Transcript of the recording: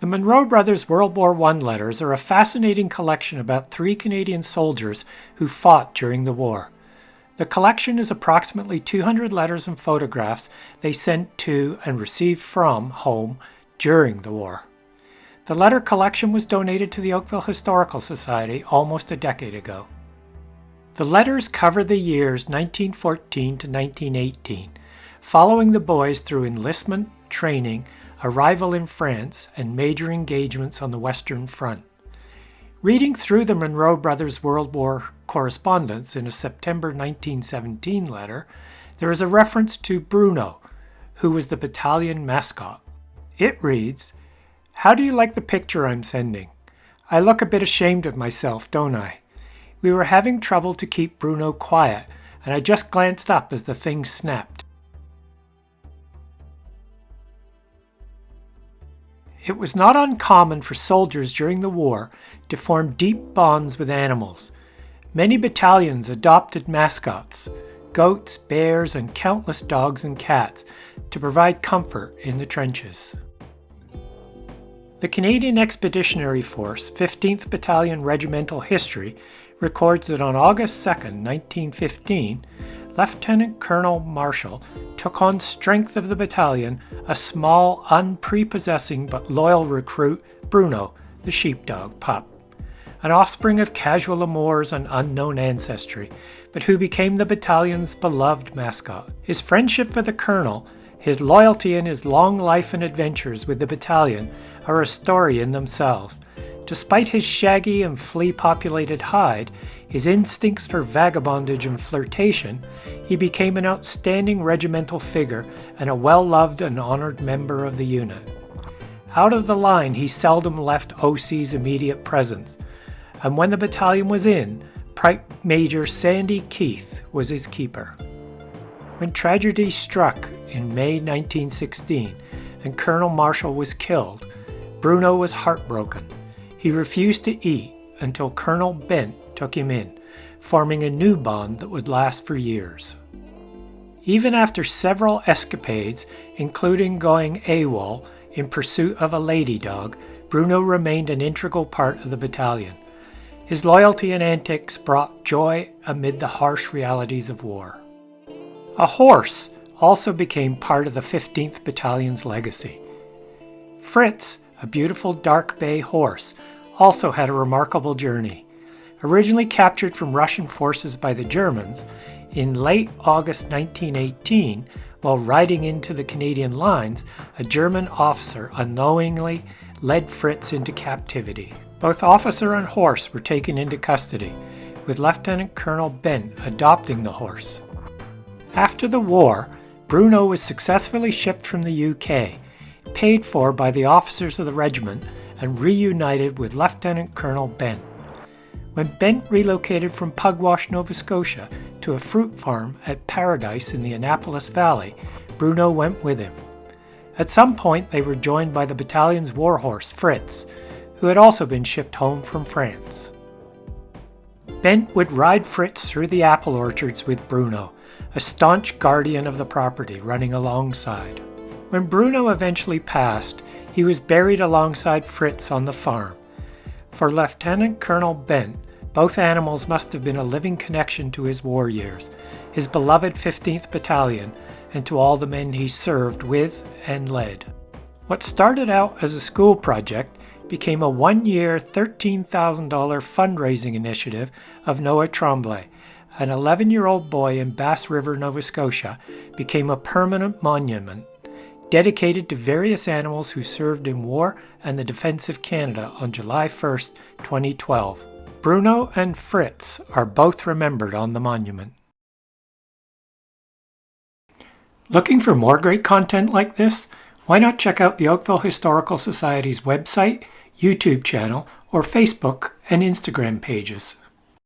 The Munro Brothers World War I letters are a fascinating collection about 3 Canadian soldiers who fought during the war. The collection is approximately 200 letters and photographs they sent to and received from home during the war. The letter collection was donated to the Oakville Historical Society almost a decade ago. The letters cover the years 1914 to 1918, following the boys through enlistment, training, arrival in France, and major engagements on the Western Front. Reading through the Munro Brothers World War correspondence in a September 1917 letter, there is a reference to Bruno, who was the battalion mascot. It reads, "How do you like the picture I'm sending? I look a bit ashamed of myself, don't I? We were having trouble to keep Bruno quiet, and I just glanced up as the thing snapped." It was not uncommon for soldiers during the war to form deep bonds with animals. Many battalions adopted mascots, goats, bears, and countless dogs and cats to provide comfort in the trenches. The Canadian Expeditionary Force 15th Battalion Regimental History records that on August 2, 1915, Lieutenant Colonel Marshall took on strength of the battalion a small, unprepossessing but loyal recruit, Bruno, the sheepdog pup, an offspring of casual amours and unknown ancestry, but who became the battalion's beloved mascot. His friendship for the colonel, his loyalty, and his long life and adventures with the battalion are a story in themselves. Despite his shaggy and flea-populated hide, his instincts for vagabondage and flirtation, he became an outstanding regimental figure and a well-loved and honored member of the unit. Out of the line, he seldom left OC's immediate presence, and when the battalion was in, Private Major Sandy Keith was his keeper. When tragedy struck in May 1916 and Colonel Marshall was killed, Bruno was heartbroken. He refused to eat until Colonel Bent took him in, forming a new bond that would last for years. Even after several escapades, including going AWOL in pursuit of a lady dog, Bruno remained an integral part of the battalion. His loyalty and antics brought joy amid the harsh realities of war. A horse also became part of the 15th Battalion's legacy. Fritz, a beautiful dark bay horse, also had a remarkable journey. Originally captured from Russian forces by the Germans, in late August 1918, while riding into the Canadian lines, a German officer unknowingly led Fritz into captivity. Both officer and horse were taken into custody, with Lieutenant Colonel Bent adopting the horse. After the war, Bruno was successfully shipped from the UK, paid for by the officers of the regiment, and reunited with Lieutenant Colonel Bent. When Bent relocated from Pugwash, Nova Scotia, to a fruit farm at Paradise in the Annapolis Valley, Bruno went with him. At some point, they were joined by the battalion's warhorse, Fritz, who had also been shipped home from France. Bent would ride Fritz through the apple orchards with Bruno, a staunch guardian of the property running alongside. When Bruno eventually passed, he was buried alongside Fritz on the farm. For Lieutenant Colonel Bent, both animals must have been a living connection to his war years, his beloved 15th Battalion, and to all the men he served with and led. What started out as a school project became a one-year $13,000 fundraising initiative of Noah Tremblay. An 11-year-old boy in Bass River, Nova Scotia, became a permanent monument dedicated to various animals who served in war and the defense of Canada on July 1st, 2012. Bruno and Fritz are both remembered on the monument. Looking for more great content like this? Why not check out the Oakville Historical Society's website, YouTube channel, or Facebook and Instagram pages.